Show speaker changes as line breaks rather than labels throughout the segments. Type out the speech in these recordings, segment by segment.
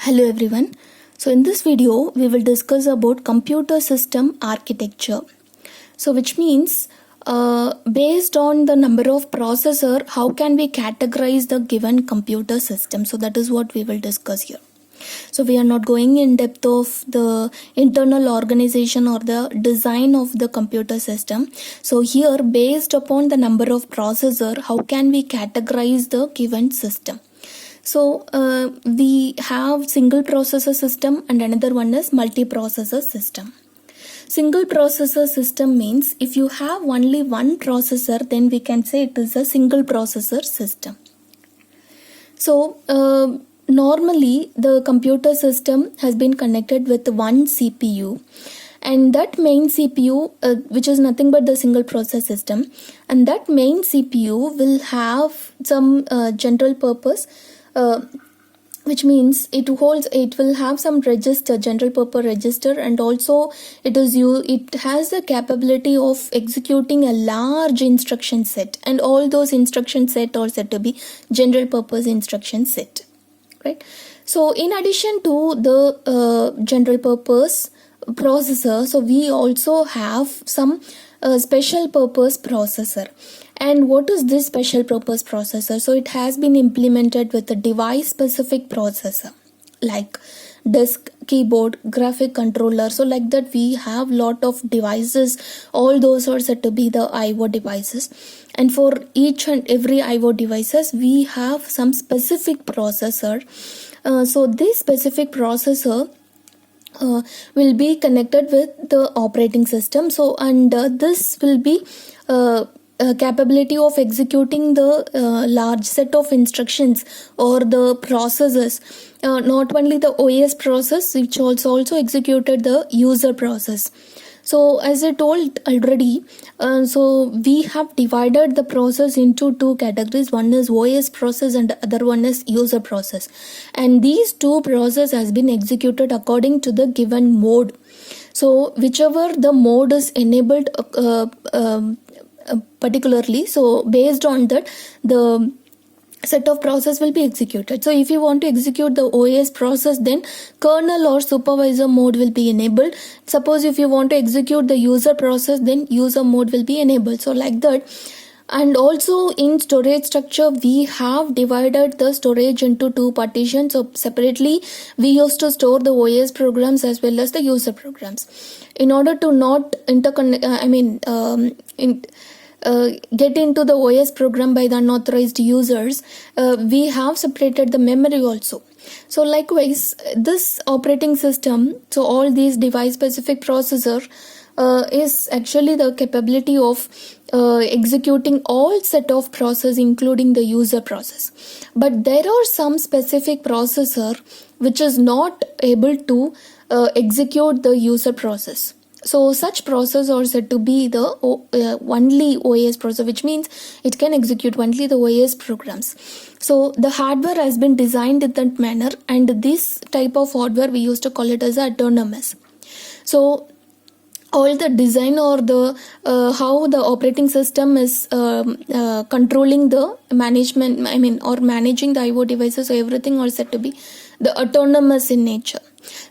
Hello everyone. So in this video we will discuss about computer system architecture. So which means based on the number of processor, how can we categorize the given computer system? So that is what we will discuss here. So we are not going in depth of the internal organization or the design of the computer system. So here, based upon the number of processor, how can we categorize the given system? So we have single processor system and another one is multi-processor system. Single processor system means if you have only one processor, then we can say it is a single processor system. So normally the computer system has been connected with one CPU, and that main CPU which is nothing but the single process system, and that main CPU will have some general purpose, which means it will have some register, general purpose register, and also it has the capability of executing a large instruction set, and all those instruction set are said to be general purpose instruction set, right? So in addition to the general purpose processor, so we also have some special purpose processor. And what is this special purpose processor? So it has been implemented with a device specific processor like disk, keyboard, graphic controller. So like that we have lot of devices. All those are said to be the IO devices. And for each and every IO devices we have some specific processor. So this specific processor will be connected with the operating system. So and this will be capability of executing the large set of instructions or the processes, not only the OS process which also executed the user process. So as I told already, so we have divided the process into two categories. One is OS process and the other one is user process, and these two processes has been executed according to the given mode. So whichever the mode is enabled particularly, so based on that the set of process will be executed. So if you want to execute the OS process, then kernel or supervisor mode will be enabled. Suppose if you want to execute the user process, then user mode will be enabled. So like that. And also in storage structure we have divided the storage into two partitions. So separately we used to store the OS programs as well as the user programs. In order to not get into the OS program by the unauthorized users, we have separated the memory also. So likewise this operating system, so all these device specific processor is actually the capability of executing all set of process including the user process. But there are some specific processor which is not able to execute the user process. So such process are said to be the only OS processor, which means it can execute only the OS programs. So the hardware has been designed in that manner, and this type of hardware we used to call it as autonomous. So all the design or the how the operating system is controlling the management, or managing the IO devices, so everything are said to be the autonomous in nature.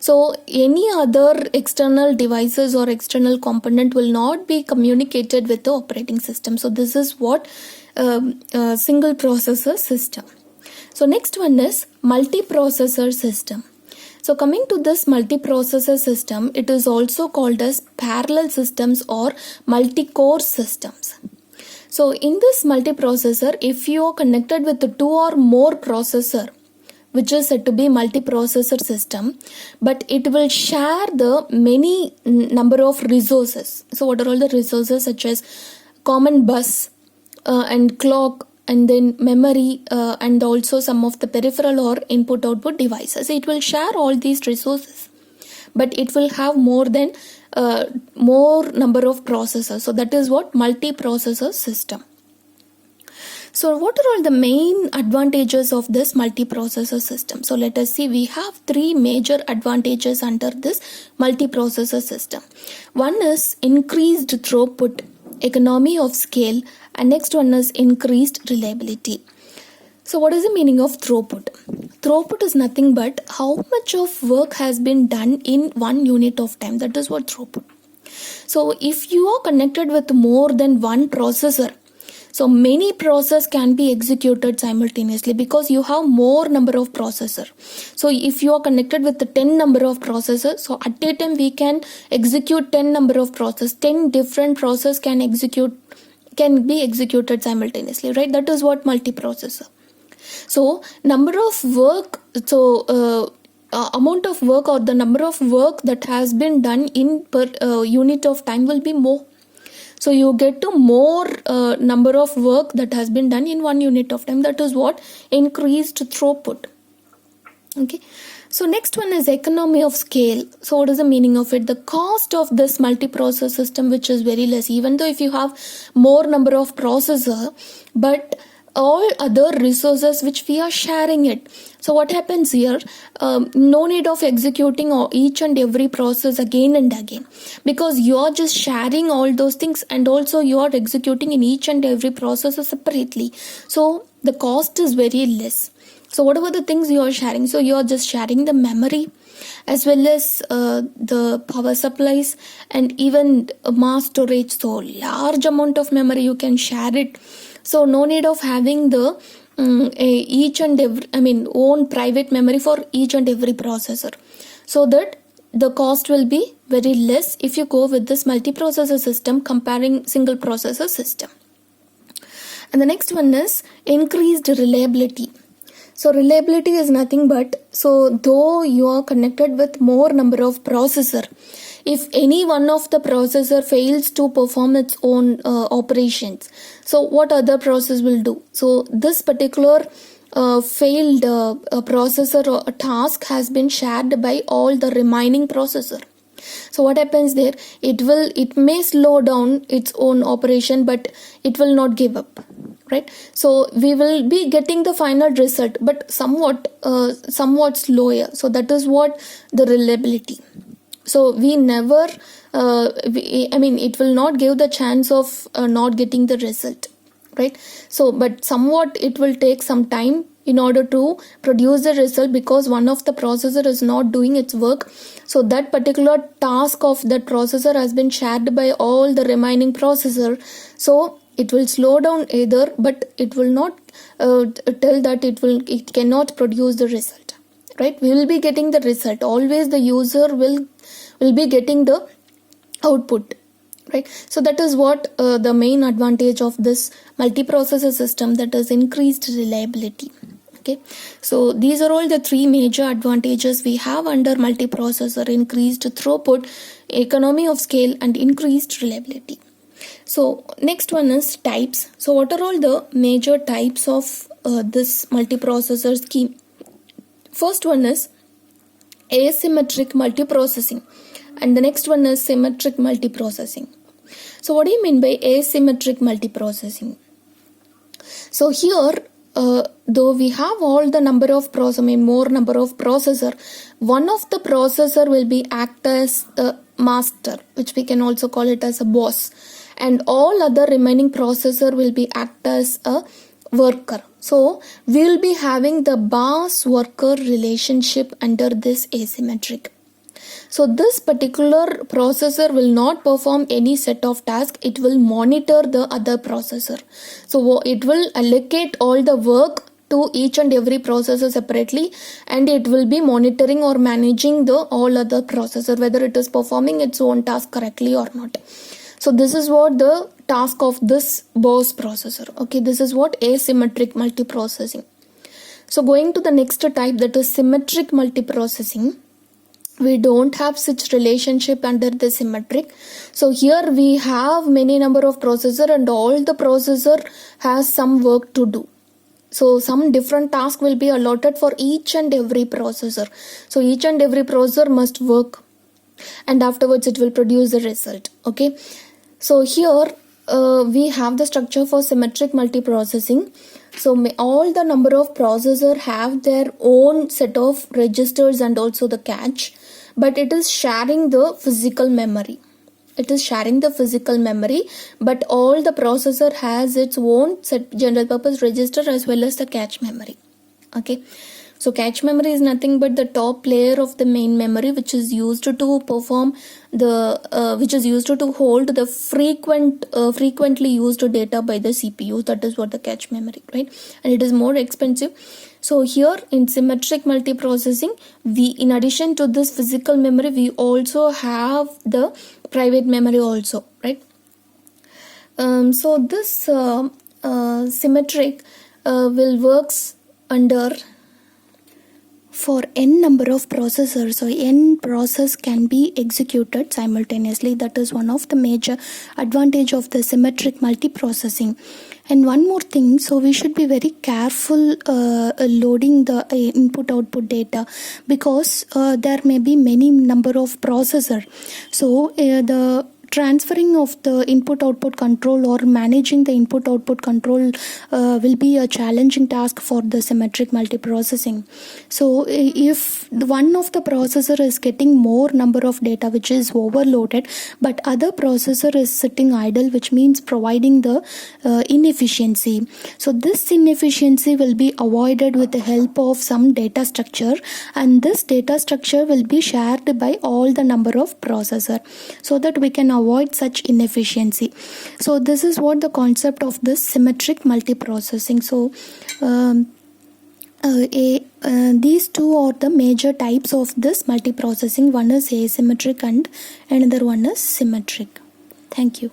So any other external devices or external component will not be communicated with the operating system. So this is what single processor system. So next one is multi-processor system. So coming to this multi-processor system, it is also called as parallel systems or multi-core systems. So in this multiprocessor, if you are connected with the two or more processor, which is said to be multi-processor system, but it will share the many number of resources. So what are all the resources, such as common bus and clock, and then memory, and also some of the peripheral or input output devices. It will share all these resources, but it will have more number of processors. So that is what multi-processor system. So what are all the main advantages of this multiprocessor system? So let us see, we have three major advantages under this multiprocessor system. One is increased throughput, economy of scale, and next one is increased reliability. So what is the meaning of throughput? throughput is nothing but how much of work has been done in 1 unit of time. That is what throughput. So if you are connected with more than one processor, so many processes can be executed simultaneously because you have more number of processor. So if you are connected with the 10 number of processors, so at a time we can execute 10 number of processes. 10 different processes can be executed simultaneously, right? That is what multiprocessor. So number of work, amount of work or the number of work that has been done in per unit of time will be more. So you get to more number of work that has been done in 1 unit of time. That is what increased throughput. Okay. So next one is economy of scale. So what is the meaning of it? The cost of this multiprocessor system, which is very less, even though if you have more number of processor, but all other resources which we are sharing it. So what happens here? No need of executing each and every process again and again, because you are just sharing all those things, and also you are executing in each and every process separately. So the cost is very less. So whatever the things you are sharing, so you are just sharing the memory as well as the power supplies and even mass storage. So large amount of memory you can share it. So no need of having the each and every, own private memory for each and every processor. So that the cost will be very less if you go with this multiprocessor system comparing single processor system. And the next one is increased reliability. So reliability is nothing but, so though you are connected with more number of processor, if any one of the processor fails to perform its own operations, so what other process will do? So this particular failed processor or task has been shared by all the remaining processor. So what happens there? It may slow down its own operation, but it will not give up, right? So we will be getting the final result, but somewhat slower. So that is what the reliability. So we never, it will not give the chance of not getting the result, right? So, but somewhat it will take some time in order to produce the result, because one of the processor is not doing its work. So that particular task of that processor has been shared by all the remaining processor. So it will slow down either, but it will not tell that it cannot produce the result, right? We will be getting the result. Always the user will be getting the output, right? So that is what the main advantage of this multiprocessor system, that is increased reliability. Okay, so these are all the three major advantages we have under multiprocessor: increased throughput, economy of scale, and increased reliability. So next one is types. So what are all the major types of this multiprocessor scheme? First one is asymmetric multiprocessing, and the next one is symmetric multiprocessing. So what do you mean by asymmetric multiprocessing? So here, though we have all the number of more number of processor, one of the processor will be act as a master, which we can also call it as a boss, and all other remaining processor will be act as a worker. So we will be having the boss worker relationship under this asymmetric. So this particular processor will not perform any set of tasks. It will monitor the other processor. So it will allocate all the work to each and every processor separately, and it will be monitoring or managing the all other processor, whether it is performing its own task correctly or not. So this is what the task of this boss processor. Okay, this is what asymmetric multiprocessing. So going to the next type, that is symmetric multiprocessing. We don't have such relationship under the symmetric. So here we have many number of processor, and all the processor has some work to do. So some different task will be allotted for each and every processor. So each and every processor must work, and afterwards it will produce the result. Okay. So here we have the structure for symmetric multiprocessing. So all the number of processors have their own set of registers and also the cache, but it is sharing the physical memory. It is sharing the physical memory, but all the processor has its own set general purpose register as well as the cache memory. Okay. So cache memory is nothing but the top layer of the main memory, which is used to perform which is used to hold the frequently used data by the CPU. That is what the cache memory, right? And it is more expensive. So here in symmetric multiprocessing, we, in addition to this physical memory, we also have the private memory also, right? So this symmetric will works under for n number of processors, so n process can be executed simultaneously. That is one of the major advantage of the symmetric multiprocessing. And one more thing, so we should be very careful loading the input output data, because there may be many number of processor. So the transferring of the input output control or managing the input output control will be a challenging task for the symmetric multiprocessing. So if one of the processor is getting more number of data, which is overloaded, but other processor is sitting idle, which means providing the inefficiency. So this inefficiency will be avoided with the help of some data structure, and this data structure will be shared by all the number of processor, so that we can avoid such inefficiency. So this is what the concept of this symmetric multiprocessing. So these two are the major types of this multiprocessing. One is asymmetric and another one is symmetric. Thank you.